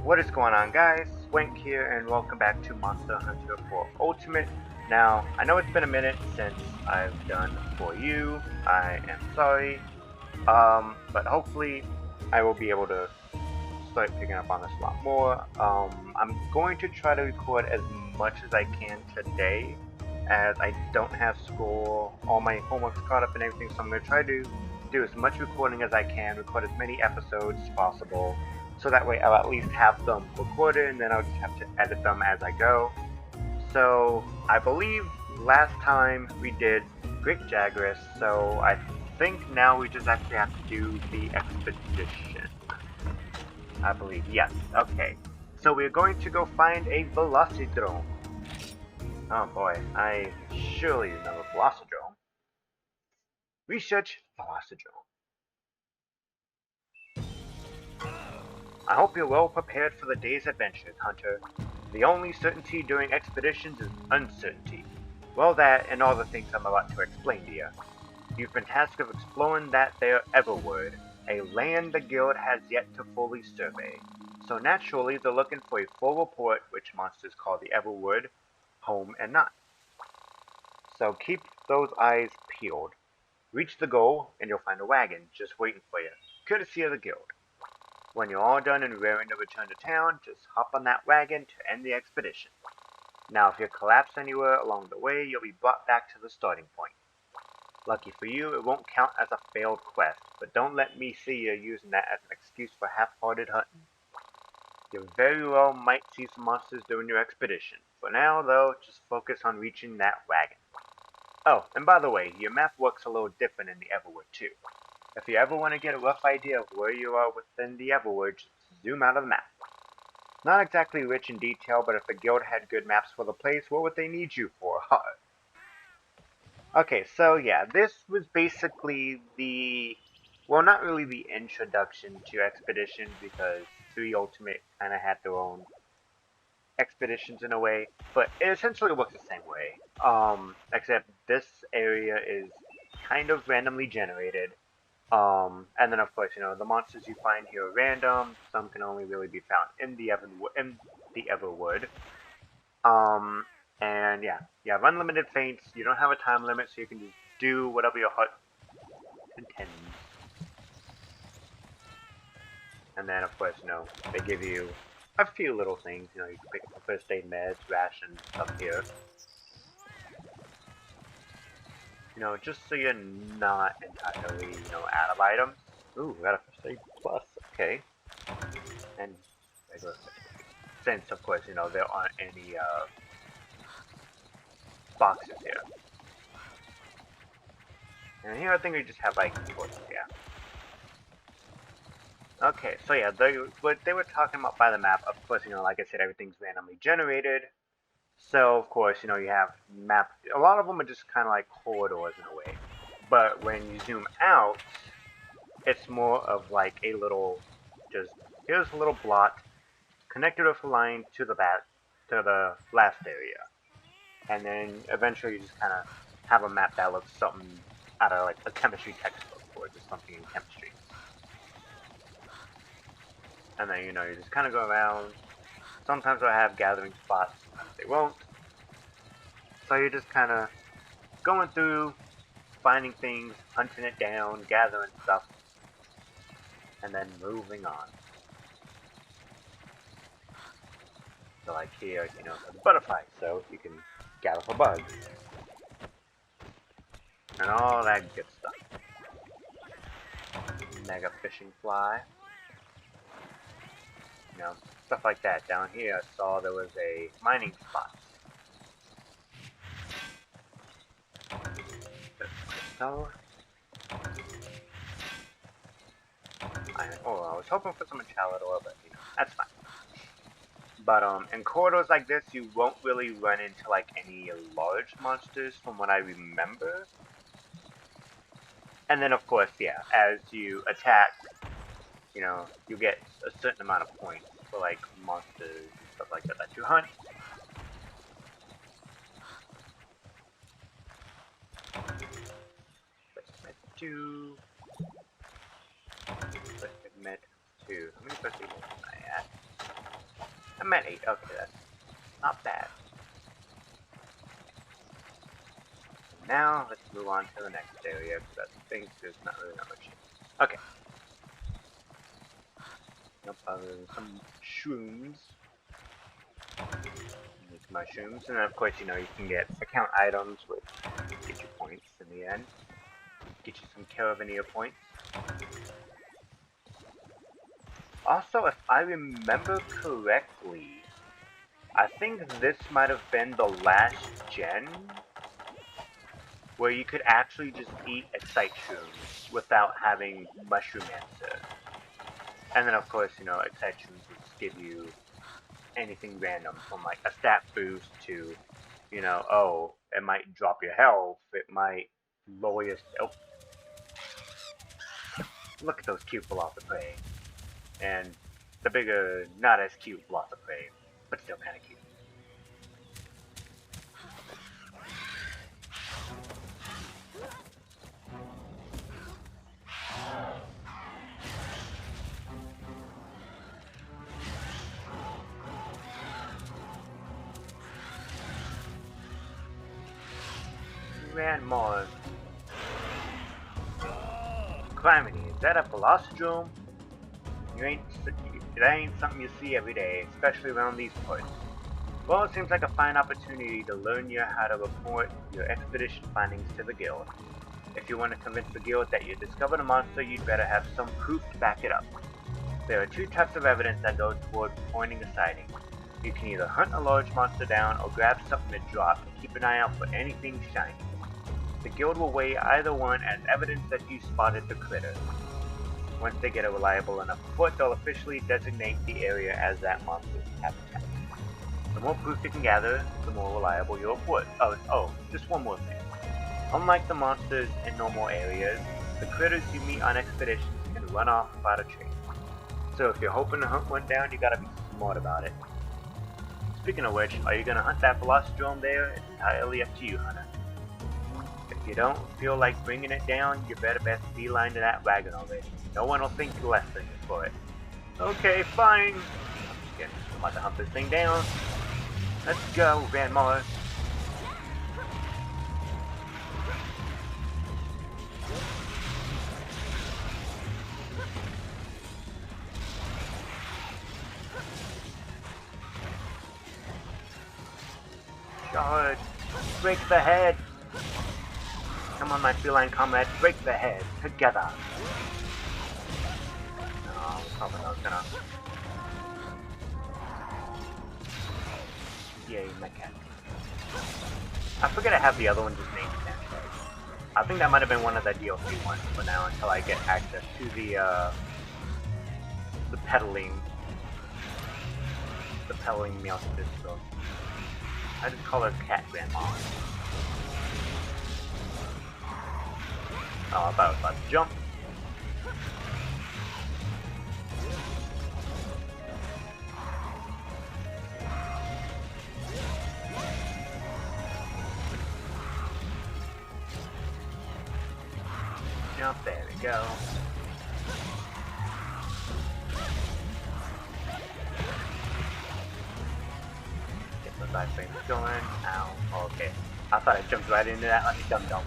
What is going on, guys? Swank here, and welcome back to Monster Hunter 4 Ultimate. Now, I know it's been a minute since I've done 4U. I am sorry, but hopefully I will be able to start picking up on this a lot more. I'm going to try to record as much as I can today, as I don't have school, all my homework's caught up and everything, so I'm going to try to do as much recording as I can, record as many episodes as possible, so that way I'll at least have them recorded, and then I'll just have to edit them as I go. So, I believe last time we did Great Jagras, so I think now we just actually have to do the expedition. I believe, yes, okay. So we're going to go find a Velocidrome. Oh boy, I surely remember Velocidrome. Research Velocidrome. I hope you're well prepared for the day's adventures, Hunter. The only certainty during expeditions is uncertainty. Well, that and all the things I'm about to explain to you. You've been tasked with exploring that there Everwood, a land the guild has yet to fully survey. So naturally, they're looking for a full report which monsters call the Everwood, home and not. So keep those eyes peeled. Reach the goal, and you'll find a wagon just waiting for you, courtesy of the guild. When you're all done and raring to return to town, just hop on that wagon to end the expedition. Now, if you collapse anywhere along the way, you'll be brought back to the starting point. Lucky for you, it won't count as a failed quest, but don't let me see you using that as an excuse for half-hearted hunting. You very well might see some monsters during your expedition. For now, though, just focus on reaching that wagon. Oh, and by the way, your map works a little different in the Everwood too. If you ever want to get a rough idea of where you are within the Everwood, just zoom out of the map. Not exactly rich in detail, but if the guild had good maps for the place, what would they need you for? Okay, so yeah, this was basically the, well, not really the introduction to Expedition, because 3 Ultimate kind of had their own expeditions in a way, but it essentially works the same way. Except this area is kind of randomly generated. And then of course, the monsters you find here are random. Some can only really be found in the Everwood. Um, and yeah, you have unlimited feints. You don't have a time limit, so you can just do whatever your heart intends. And then of course, they give you a few little things. You can pick up the first aid meds, rations, stuff here. Just so you're not entirely, out of items. Ooh, got a first aid plus. Okay. And regular first aid. Since, of course, there aren't any boxes here. And here I think we just have like torches, yeah. Okay, so yeah, what they were talking about by the map, of course, like I said, everything's randomly generated. So, of course, you have map, a lot of them are just kind of like corridors in a way. But when you zoom out, it's more of like a little, just, here's a little blot, connected with a line to the last area. And then eventually you just kind of have a map that looks something out of like a chemistry textbook, or just something in chemistry. And then, you just kind of go around. Sometimes they'll have gathering spots, sometimes they won't. So you're just kind of going through, finding things, hunting it down, gathering stuff, and then moving on. So like here, there's butterflies, so you can gather for bugs. And all that good stuff. Mega fishing fly. Stuff like that. Down here I saw there was a mining spot. So, I was hoping for some enchilada, but that's fine. But in corridors like this, you won't really run into like any large monsters from what I remember. And then of course, yeah, as you attack, you get a certain amount of points for like monsters and stuff like that you hunt. Med 2. Med 2. How many first aid am I at? I'm at 8. Okay, that's not bad. Now, let's move on to the next area, because I think there's not really that much. Okay. Nope, other than some shrooms. Make mushrooms, and of course, you know, you can get account items, which get you points in the end. Get you some Caravanserai points. Also, if I remember correctly, I think this might have been the last gen where you could actually just eat Excite Shrooms without having Mushroom Answer. And then, of course, you know, Excite Shrooms would just give you anything random, from like a stat boost to, you know, oh, it might drop your health, it might lower your. Oh, look at those cute Velocidrome. And the bigger, not as cute Velocidrome, but still kind of cute. And more. Calamity, is that a Velocidrome? That ain't something you see every day, especially around these parts. Well, it seems like a fine opportunity to learn how to report your expedition findings to the guild. If you want to convince the guild that you discovered a monster, you'd better have some proof to back it up. There are 2 types of evidence that go toward pointing a sighting. You can either hunt a large monster down or grab something to drop and keep an eye out for anything shiny. The guild will weigh either one as evidence that you spotted the critter. Once they get a reliable enough report, they'll officially designate the area as that monster's habitat. The more proof you can gather, the more reliable your report. Oh, just one more thing. Unlike the monsters in normal areas, the critters you meet on expeditions can run off without a trace. So if you're hoping to hunt one down, you gotta be smart about it. Speaking of which, are you gonna hunt that Velocidrome there? It's entirely up to you, hunter. If you don't feel like bringing it down, you better best beeline to that wagon already. No one will think less than you for it. Okay, fine. I'm about to hunt this thing down. Let's go, Grandma. God, break the head. Come on, my feline comrade, break the head together. No, probably not gonna. Yay, mechanic. I forget I have the other one just named Sanchez. I think that might have been one of the DLC ones for now until I get access to the pedaling meow pistol. I just call her Cat Grandma. Oh, I thought I was about to jump. Jump, there we go. Get the side frames going. Ow. Oh, okay. I thought I jumped right into that like a dum-dum.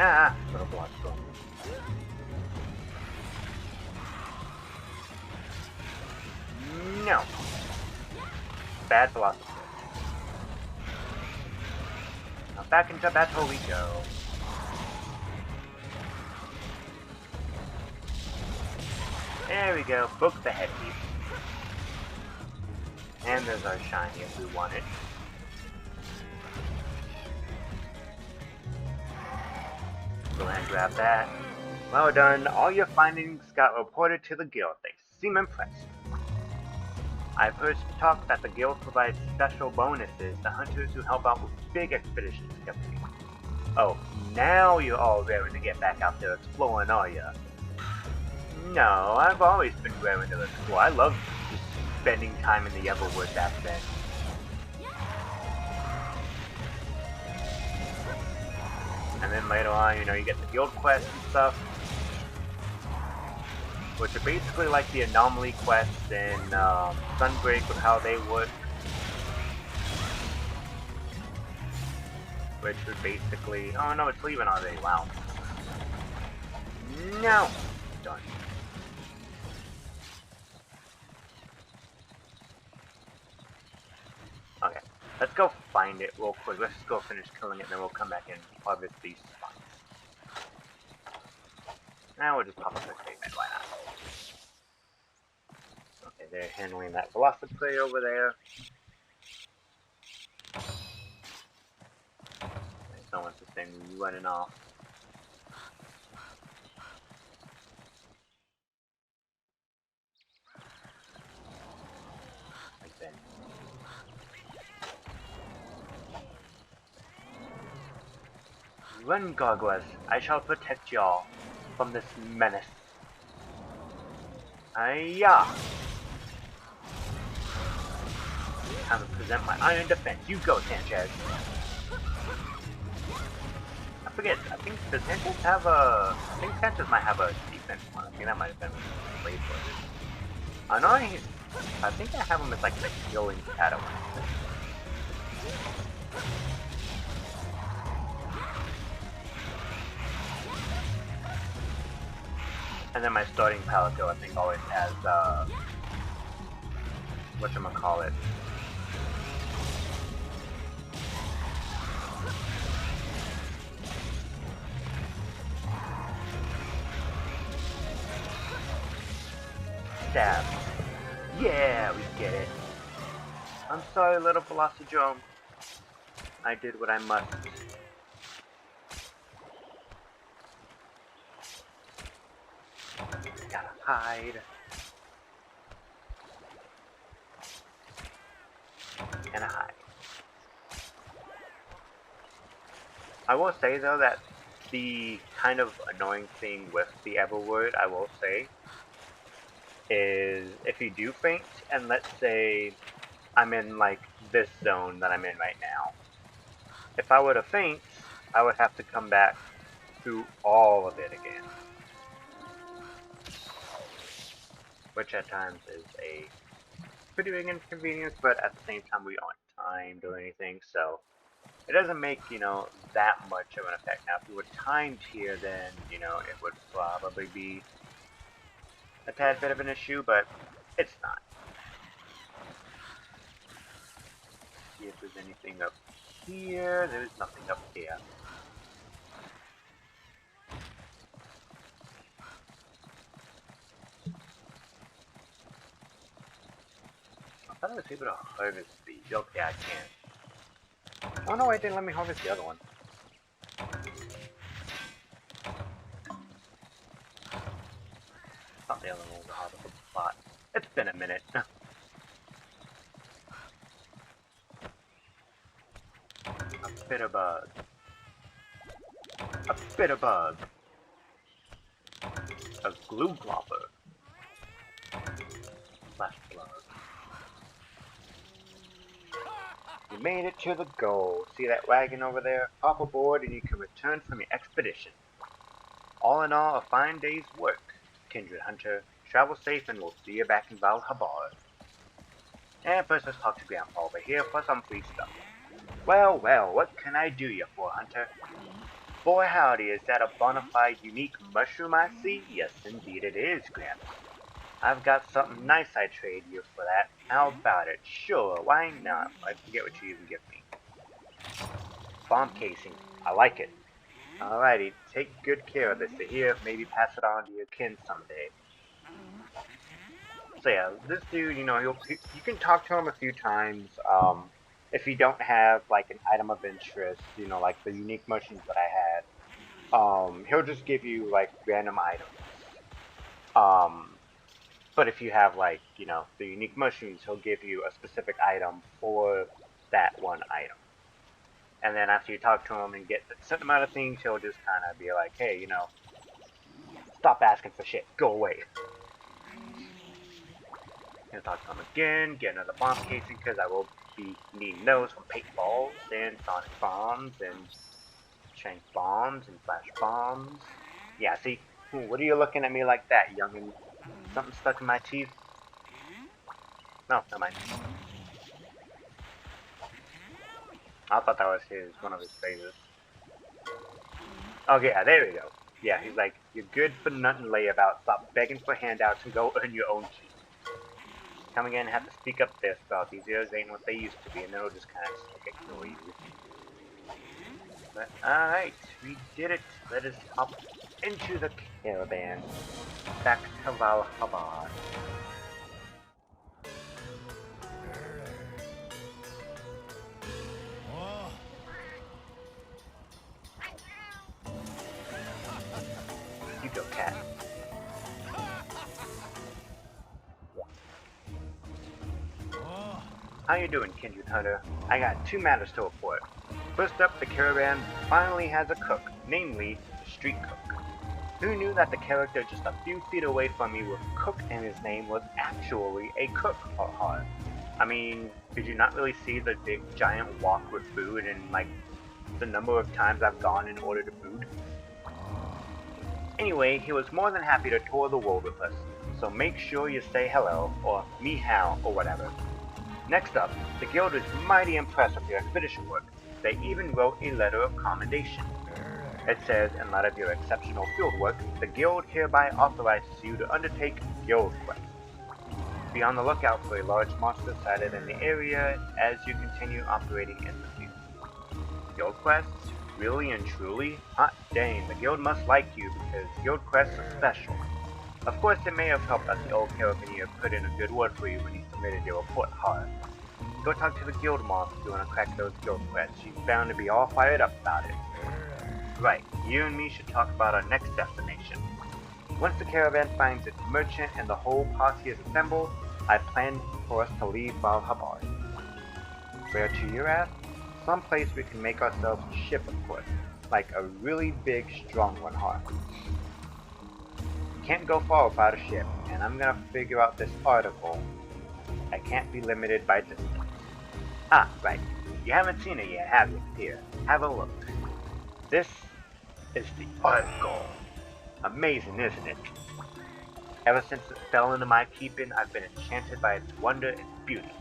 Ah, little block storm. No. Bad philosophy. Now back into battle we go. There we go. Broke the headpiece. And there's our shiny if we want it. Go ahead and grab that. Well done. All your findings got reported to the guild. They seem impressed. I've heard talk that the guild provides special bonuses to hunters who help out with big expedition discoveries. Oh, now you're all raring to get back out there exploring, are ya? No, I've always been raring to explore. I love just spending time in the Everwood back then. then later on, you know, you get the guild quests and stuff, which are basically like the anomaly quests in Sunbreak with how they work. Which would basically... Oh no, it's leaving already. Wow. No! Done. Okay. Let's go find it real quick. Let's just go finish killing it, and then we'll come back and harvest these spots. Now we'll just pop up a statement. Why not? Okay, they're handling that Velocidrome over there. No one's just saying running off. Like that. Run, Gargoyles. I shall protect y'all from this menace. Hiya! Time to present my iron defense. You go, Sanchez. I forget. I think does Sanchez have a? I think Sanchez might have a defense one. I think that might have been played for it. I know I think I have him as like the healing Padawan. And then my starting Palico, I think, always has whatchamacallit. Stab. Yeah, we get it. I'm sorry, little Velocidrome. I did what I must. Gotta hide. And hide. I will say though that the kind of annoying thing with the Ever word, I will say, is if you do faint, and let's say I'm in like this zone that I'm in right now. If I were to faint, I would have to come back through all of it again. Which at times is a pretty big inconvenience, but at the same time we aren't timed or anything, so it doesn't make, you know, that much of an effect. Now if we were timed here, then, you know, it would probably be a tad bit of an issue, but it's not. See if there's anything up here. There's nothing up here. I thought I was able to harvest these. Okay, I can. Oh no, it didn't let me harvest the other one. Thought the other one was a harvestable spot. It's been a minute. A bit of bug. A bit of bug. A glue glopper. Flash plug. You made it to the goal. See that wagon over there? Hop aboard and you can return from your expedition. All in all, a fine day's work, Kindred Hunter. Travel safe and we'll see you back in Valhalla. And first let's talk to Grandpa over here for some free stuff. Well, well, what can I do you for, Hunter? Boy howdy, is that a bona fide unique mushroom I see? Yes, indeed it is, Grandpa. I've got something nice I'd trade you for that. How about it? Sure, why not? I forget what you even give me. Bomb casing. I like it. Alrighty, take good care of this here. Maybe pass it on to your kin someday. So yeah, this dude, you know, you can talk to him a few times. If you don't have like an item of interest, you know, like the unique mushrooms that I had, he'll just give you like random items. But if you have like, you know, the unique mushrooms, he'll give you a specific item for that one item. And then after you talk to him and get a certain amount of things, he'll just kind of be like, hey, you know, stop asking for shit, go away. He'll talk to him again, get another bomb casing, because I will be needing those from paintballs and sonic bombs and Shank bombs and flash bombs. Yeah, see? What are you looking at me like that, youngin? Something stuck in my teeth? No, never mind. I thought that was one of his phrases. Oh yeah, there we go. Yeah, he's like, you're good for nothing layabout. Stop begging for handouts and go earn your own keep. Come again, have to speak up there, Sprout. These ears ain't what they used to be, and then it'll just kind of like ignore you. But alright, we did it. Let us hop into the caravan. Back to Valhalla. You go, cat. How you doing, Kindred Hunter? I got 2 matters to report. First up, the caravan finally has a cook, namely, the street cook. Who knew that the character just a few feet away from me with Cook in his name was actually a cook? Haha. I mean, did you not really see the big giant walk with food and like the number of times I've gone in order to food? Anyway, he was more than happy to tour the world with us, so make sure you say hello, or me how, or whatever. Next up, the guild is mighty impressed with your expedition work. They even wrote a letter of commendation. It says, in light of your exceptional field work, the guild hereby authorizes you to undertake guild quests. Be on the lookout for a large monster sighted in the area as you continue operating in the field. Guild quests? Really and truly? Hot dang, the guild must like you because guild quests are special. Of course, it may have helped that the old Carabineer put in a good word for you when he submitted your report hard. Go talk to the guild mom if you want to crack those guild quests. She's bound to be all fired up about it. Right, you and me should talk about our next destination. Once the caravan finds its merchant and the whole posse is assembled, I plan for us to leave Valhalla. Where to, you ask? Someplace we can make ourselves a ship, of course. Like a really big, strong one, huh? Can't go far without a ship, and I'm gonna figure out this article. I can't be limited by distance. Ah, right. You haven't seen it yet, have you? Here, have a look. This is the article. Amazing, isn't it? Ever since it fell into my keeping, I've been enchanted by its wonder and beauty.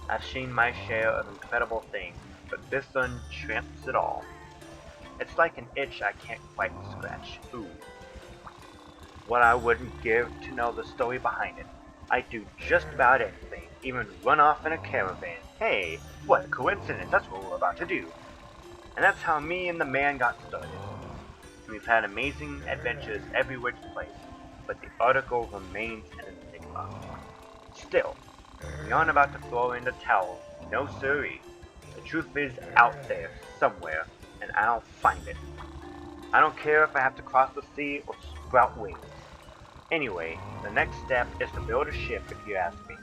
I've seen my share of incredible things, but this one trumps it all. It's like an itch I can't quite scratch. Ooh. What I wouldn't give to know the story behind it. I'd do just about anything, even run off in a caravan. Hey, what a coincidence, that's what we're about to do. And that's how me and the man got started. We've had amazing adventures every which place, but the article remains an enigma. Still, we aren't about to throw in the towel. No siree. The truth is out there, somewhere, and I'll find it. I don't care if I have to cross the sea or sprout wings. Anyway, the next step is to build a ship if you ask me.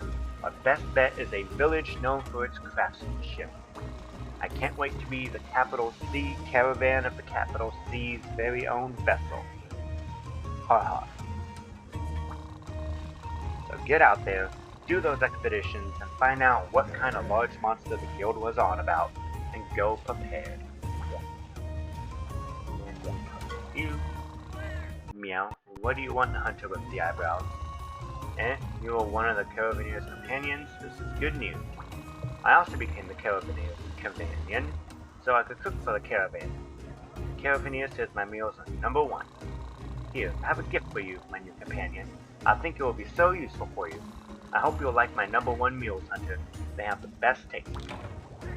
Our best bet is a village known for its craftsmanship. I can't wait to be the capital C caravan of the capital C's very own vessel. Ha ha. So get out there, do those expeditions, and find out what kind of large monster the guild was on about, and go prepared. You. Meow. What do you want, Hunter with the eyebrows? You are one of the Carabineer's companions? This is good news. I also became the Carabineer's companion, so I could cook for the caravan. The Carabineer says my meals are #1. Here, I have a gift for you, my new companion. I think it will be so useful for you. I hope you'll like my #1 meals, Hunter. They have the best taste.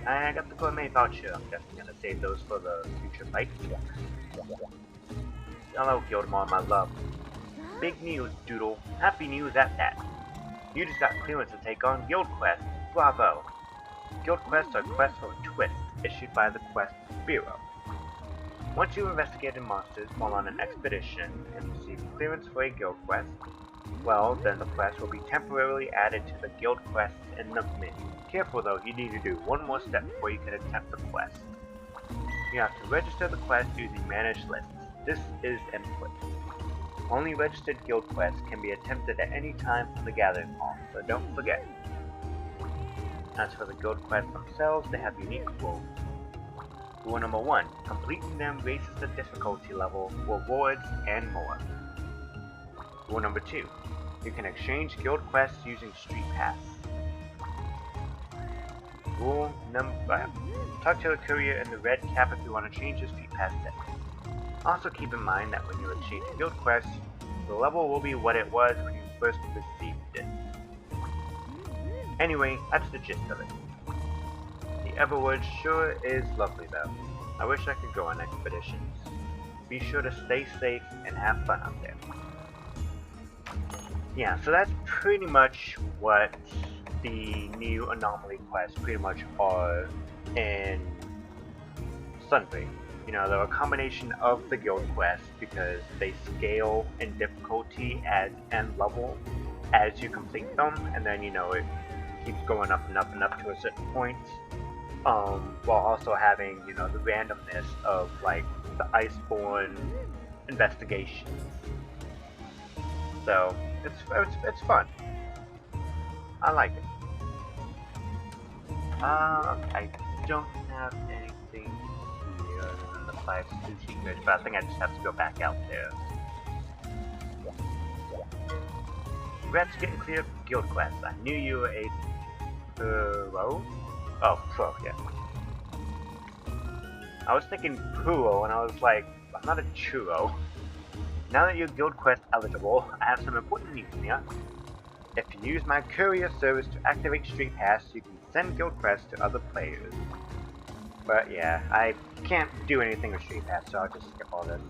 I got the gourmet voucher. I'm definitely gonna save those for the future fight. Hello, Guildmore, my love. Big news, Doodle. Happy news at that. You just got clearance to take on Guild Quests. Bravo. Guild Quests are quests with a twist, issued by the Quest Bureau. Once you investigated monsters while on an expedition and received clearance for a Guild Quest, well, then the quest will be temporarily added to the Guild Quests in the menu. Careful though, you need to do one more step before you can attempt the quest. You have to register the quest using managed lists. This is input. Only registered guild quests can be attempted at any time from the Gathering Hall, so don't forget. As for the guild quests themselves, they have unique rules. Rule number 1, completing them raises the difficulty level, rewards, and more. Rule number 2, you can exchange guild quests using Street Pass. Rule number, talk to the courier in the red cap if you want to change your Street Pass settings. Also keep in mind that when you exchange guild quests, the level will be what it was when you first received it. Anyway, that's the gist of it. The Everwood sure is lovely though. I wish I could go on expeditions. Be sure to stay safe and have fun out there. Yeah, so that's pretty much what the new anomaly quests pretty much are in Sunbreak. You know, they're a combination of the guild quests because they scale in difficulty and level as you complete them, and then, you know, it keeps going up and up and up to a certain point, while also having, you know, the randomness of, like, the Iceborne investigations. So, it's fun. I like it. I don't have anything here other than the 5 sushi fish, but I think I just have to go back out there. Congrats getting clear from guild quests. I knew you were a pro? Oh, pro, yeah. I was thinking pro, and I was like, I'm not a churro. Now that you're guild quest eligible, I have some important news here. If you use my courier service to activate Street Pass, you can send guild quests to other players. But yeah, I can't do anything with Street Pass, so I'll just skip all this.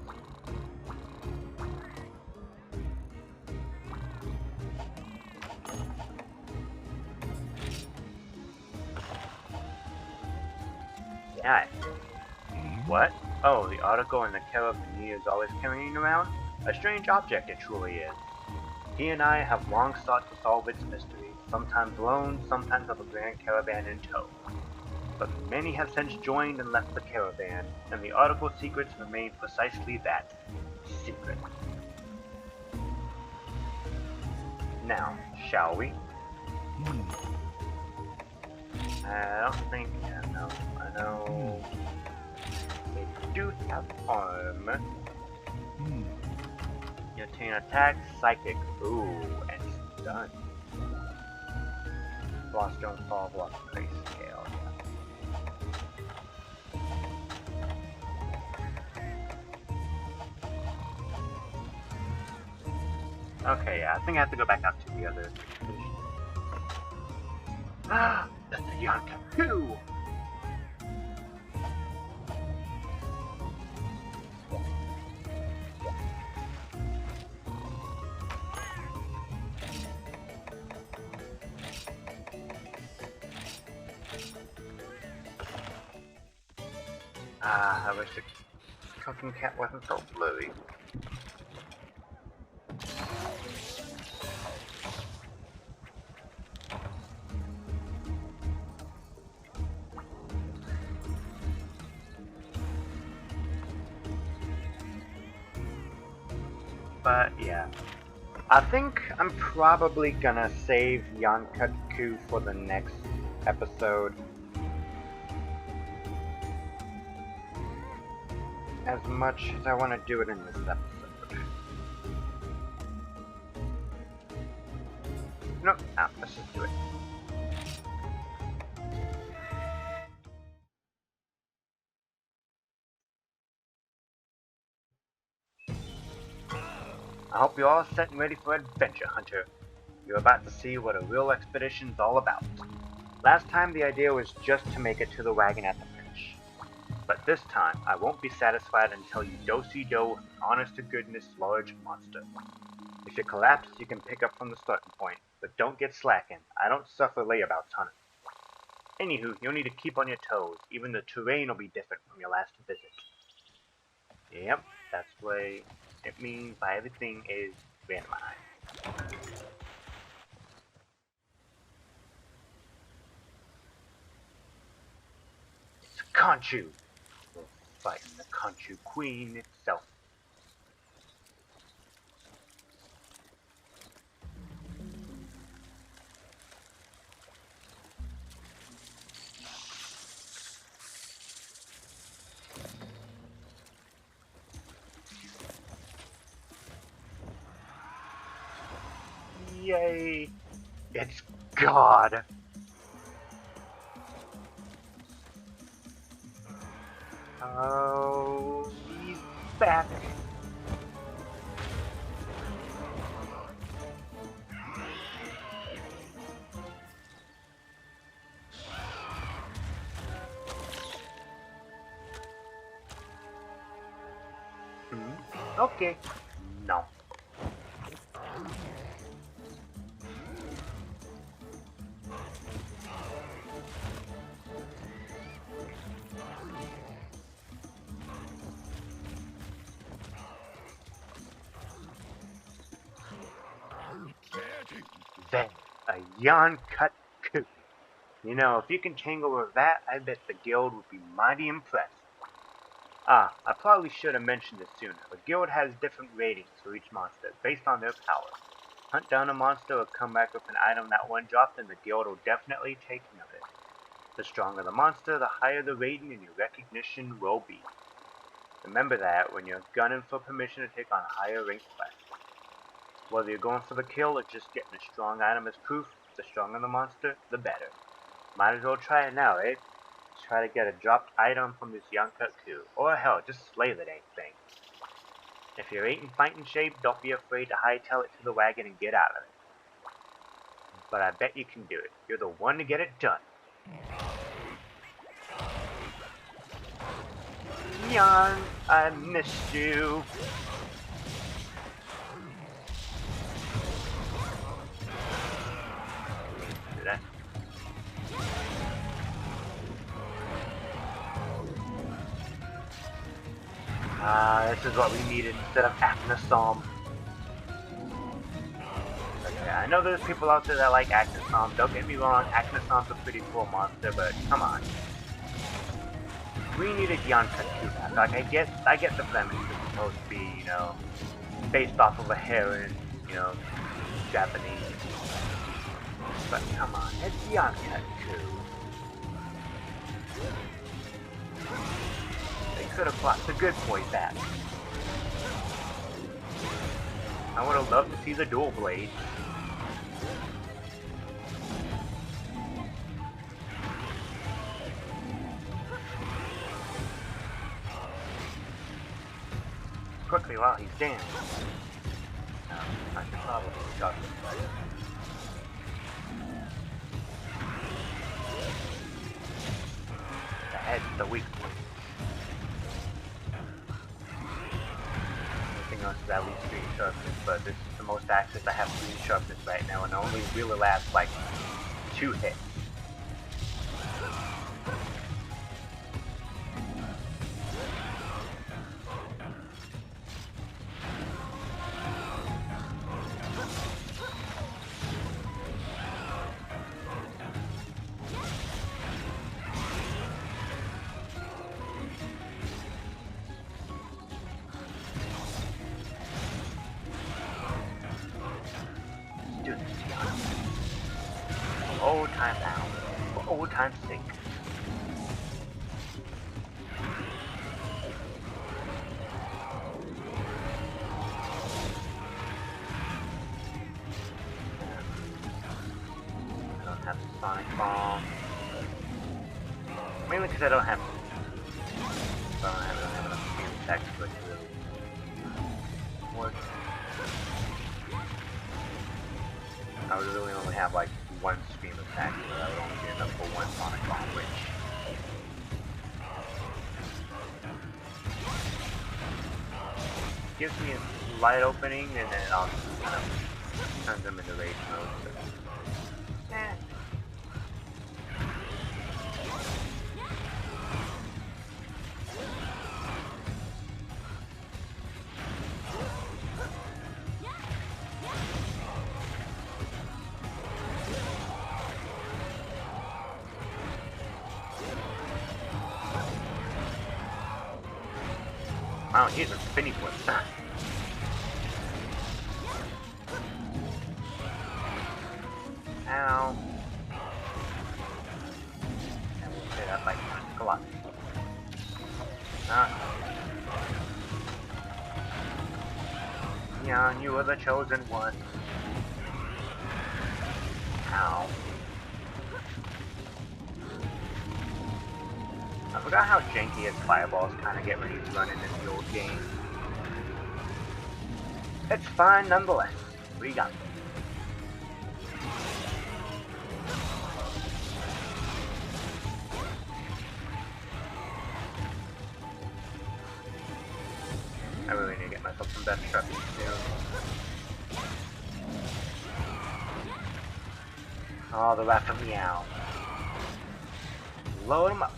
Yeah. What? Oh, the article in the Carabiner is always carrying around? A strange object it truly is. He and I have long sought to solve its mystery, sometimes alone, sometimes with a grand caravan in tow. But many have since joined and left the caravan, and the article's secrets remain precisely that, secret. Now, shall we? I don't think, yeah, no, I know they do have arm. You attain attack, psychic, ooh, and stun. Boss don't fall, block, face scale, yeah. Okay, yeah, I think I have to go back out to the other expedition. Ah, that's the Yonka-Ku! Ah, I wish the cooking cat wasn't so blurry. But yeah, I think I'm probably gonna save Yonka-Ku for the next episode. As much as I want to do it in this episode. No, let's just do it. I hope you're all set and ready for Adventure Hunter. You're about to see what a real expedition's all about. Last time the idea was just to make it to the wagon at the finish. But this time, I won't be satisfied until you do-si-do with an honest-to-goodness large monster. If you collapse, you can pick up from the starting point, but don't get slacking. I don't suffer layabouts hunting. Anywho, you'll need to keep on your toes. Even the terrain will be different from your last visit. Yep, that's what it means by everything is randomized. It's Khonshu! We're fighting the Khonshu Queen itself. Yay! It's God! Oh, he's back! Okay. No. Then, a yarn cut coup. You know, if you can tangle with that, I bet the guild would be mighty impressed. Ah, I probably should have mentioned this sooner. The guild has different ratings for each monster, based on their power. Hunt down a monster or come back with an item that one dropped and the guild will definitely take note of it. The stronger the monster, the higher the rating and your recognition will be. Remember that when you're gunning for permission to take on higher ranked quests. Whether you're going for the kill or just getting a strong item as proof, the stronger the monster, the better. Might as well try it now, eh? Try to get a dropped item from this young cut coup, or hell, just slay the dang thing. If you're in fighting shape, don't be afraid to hightail it to the wagon and get out of it. But I bet you can do it. You're the one to get it done. Yarn, I missed you. Do that. This is what we needed instead of Acnosom. Okay, I know there's people out there that like Acnosom. Don't get me wrong, Acnosom's a pretty cool monster, but come on. We needed Yonka too back. Like, I get the premise is supposed to be, you know, based off of a heron, you know, Japanese. But come on, it's Yonka too. They could have brought the good boy back. I would have loved to see the dual blade. Quickly while he's down. I should probably got this right. The head's the weak point. Everything else is at least 3 sharpness, but this is the most access I have 3 sharpness right now, and only really lasts like 2 hits. Old time now, for old time's sake. I don't have the Sonic Bomb. Mainly because I don't have enough speed attack to really work. I would really only have like 1 stream attack, but I would only get enough for 1 Sonic Bomb, which gives me a light opening, and then it also kind of turns them into rage mode. So. Eh. Wow, he's a spinny flip. Ow. And we'll say that like a lot. Yan, you are the chosen one. Ow. I forgot how janky his fireballs kind of get when he's running in the old game. It's fine nonetheless. We got this. I really need to get myself some better trucks soon. Oh, the rats of meow. Load them up.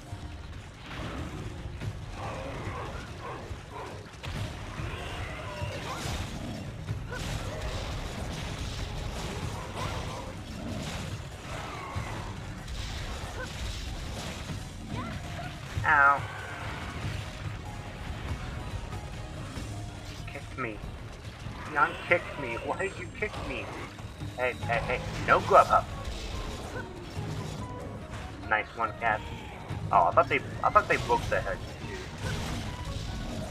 Ow. Kicked me. Jan kicked me. Why did you kick me? Hey, hey, hey. No grub up. Nice one, cat. Oh, I thought they broke the head.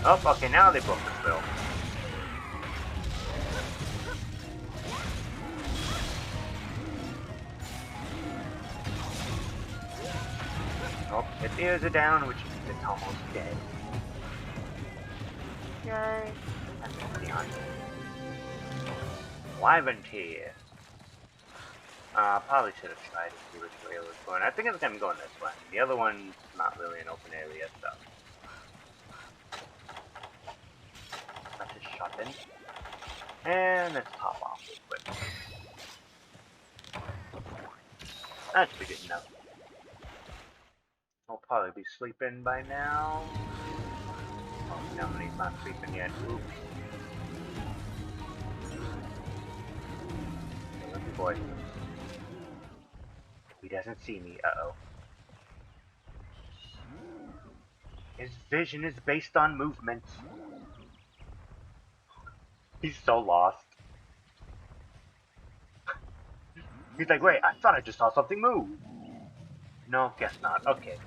Oh, okay, now they broke the spill. Oh, its ears are down, which means it's almost dead. Yay! That's Leon. Wyverntier. Probably should have tried to see which way it was going. I think it's gonna be going this way. The other one's not really an open area, so. Let's just shot in. And let's top off real quick. That should be good enough. I'll probably be sleeping by now. Oh, no, he's not sleeping yet. Oops. Let me boy. He doesn't see me. Uh-oh. His vision is based on movement. He's so lost. He's like, wait, I thought I just saw something move. No, guess not. Okay.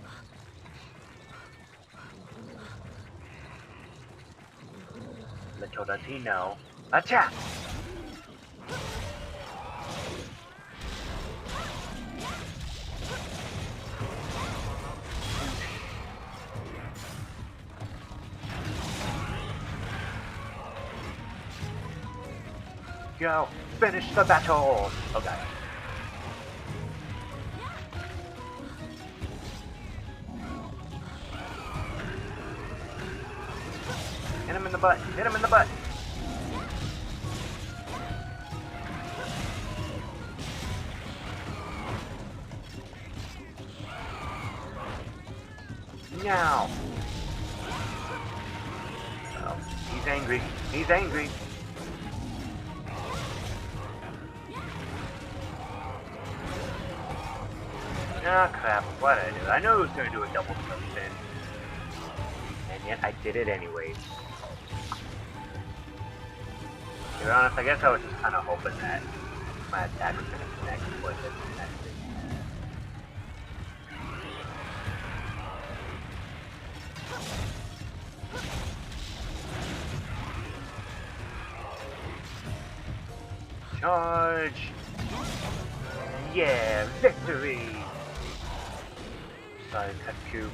Little does he know. Attack! Go! Finish the battle! Okay. Hit him in the butt! Hit him in the butt! Now! Oh, he's angry. He's angry. Ah, crap. What did I do? I knew I was going to do a double jump spin. And yet I did it anyways. To be honest, I guess I was just kind of hoping that my attack was going to connect before it did connect. Charge! Yeah, victory! Sorry, Katku.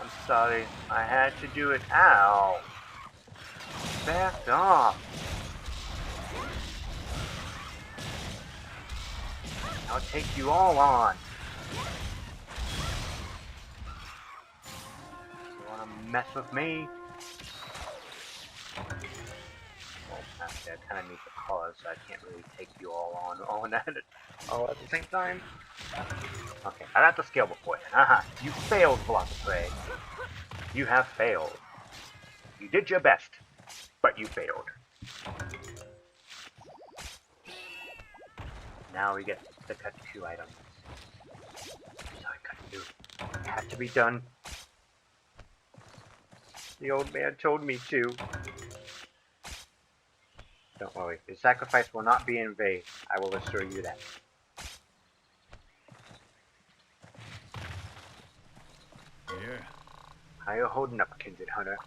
I'm sorry. I had to do it. Ow! Back off! I'll take you all on. You wanna mess with me? Well, actually, I kinda need the cause, so I can't really take you all on all at the same time. Okay, I got the skill before then. Haha, you failed, Velocidrome. You have failed. You did your best, but you failed. Now we get the cut 2 items. Sorry, cut 2. It had to be done. The old man told me to. Don't worry, the sacrifice will not be in vain. I will assure you that. Yeah. How you holding up, Kindred Hunter?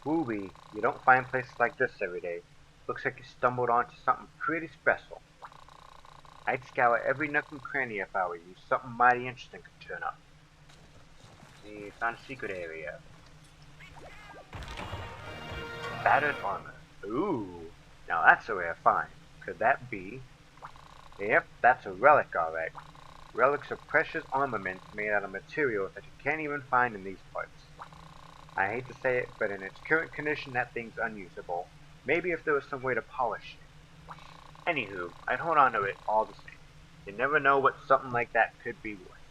Woo-wee, you don't find places like this every day. Looks like you stumbled onto something pretty special. I'd scour every nook and cranny if I were you. Something mighty interesting could turn up. See, found a secret area. Battered armor. Ooh, now that's a rare find. Could that be? Yep, that's a relic, alright. Relics are precious armaments made out of materials that you can't even find in these parts. I hate to say it, but in its current condition, that thing's unusable. Maybe if there was some way to polish it. Anywho, I'd hold on to it all the same. You never know what something like that could be worth.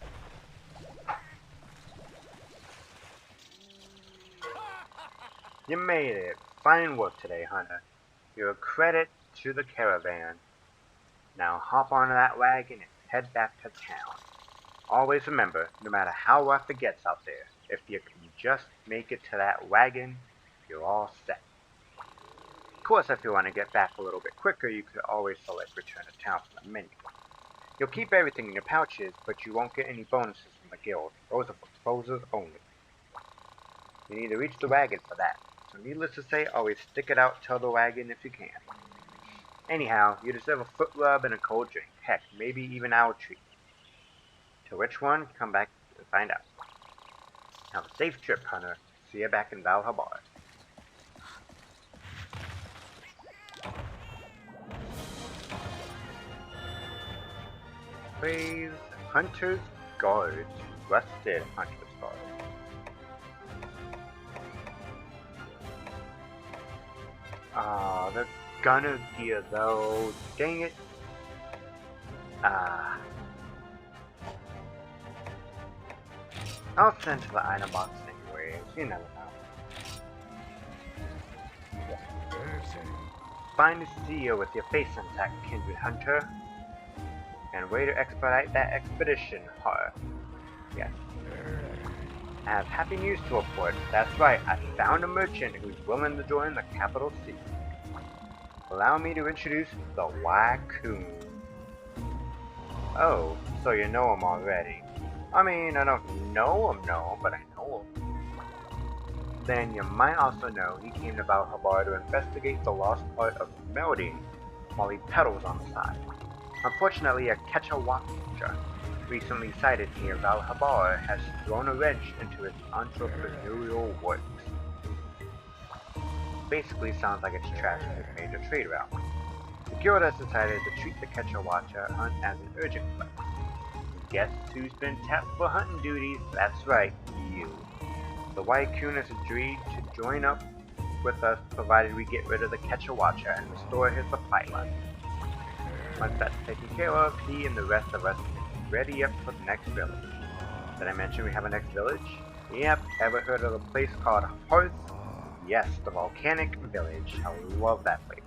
You made it. Fine work today, Hunter. You're a credit to the caravan. Now hop onto that wagon and head back to town. Always remember, no matter how rough it gets out there, if you can just make it to that wagon, you're all set. Of course, if you want to get back a little bit quicker, you could always select Return to Town from the menu. You'll keep everything in your pouches, but you won't get any bonuses from the guild. Those are for closers only. You need to reach the wagon for that, so needless to say, always stick it out till the wagon if you can. Anyhow, you deserve a foot rub and a cold drink. Heck, maybe even our treat. To which one? Come back and find out. Have a safe trip, Hunter. See you back in Valhalla. Praise Hunter's Guards. Rusted Hunter's Guards. Ah, the gunner gear though. Dang it. I'll send to the item box anyways. You never know. Fine to see you with your face intact, kindred hunter. And way to expedite that expedition, huh? Yes. I have happy news to report. That's right, I found a merchant who's willing to join the capital city. Allow me to introduce the Wycoon. Oh, so you know him already. I mean, I don't know him, but I know him. Then you might also know he came to Valhalla to investigate the lost art of melding while he pedals on the side. Unfortunately, a Ketchawacha, recently sighted near Valhalla, has thrown a wrench into his entrepreneurial works. Basically sounds like it's trashing his major trade route. The guild has decided to treat the Ketchawacha hunt as an urgent quest. Guess who's been tapped for hunting duties? That's right, you. The Wycoon has agreed to join up with us provided we get rid of the Ketchawacha and restore his supply line. Once that's taken care of, he and the rest of us can ready up for the next village. Did I mention we have a next village? Yep, ever heard of a place called Hearth? Yes, the volcanic village. I love that place.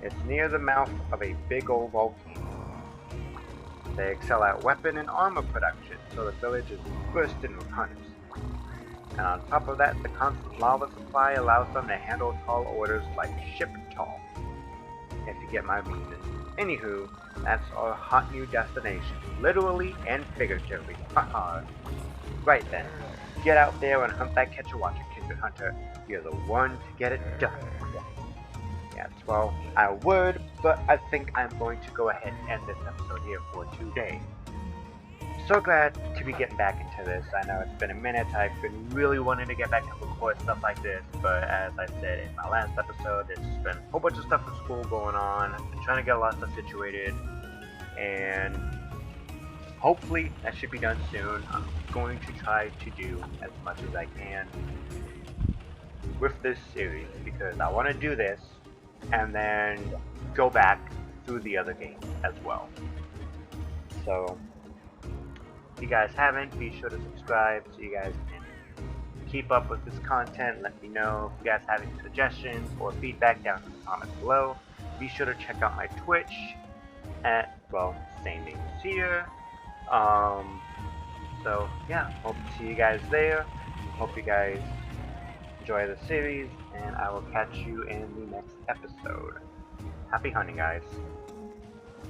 It's near the mouth of a big old volcano. They excel at weapon and armor production, so the village is bursting with hunters. And on top of that, the constant lava supply allows them to handle tall orders like ship tall. If you get my meaning. Anywho, that's our hot new destination, literally and figuratively. Haha. Right then, get out there and hunt that Ketchawacha, kindred hunter. You're the one to get it done. Yes, well, I would, but I think I'm going to go ahead and end this episode here for today. So glad to be getting back into this. I know it's been a minute. I've been really wanting to get back and record stuff like this, but as I said in my last episode, there's just been a whole bunch of stuff with school going on. I've been trying to get a lot of stuff situated, and hopefully that should be done soon. I'm going to try to do as much as I can with this series, because I want to do this and then go back through the other games as well. So if you guys haven't, be sure to subscribe so you guys can keep up with this content. Let me know if you guys have any suggestions or feedback down in the comments below. Be sure to check out my Twitch at, well, same name as here. So yeah, hope to see you guys there. Hope you guys enjoy the series, and I will catch you in the next episode. Happy hunting, guys.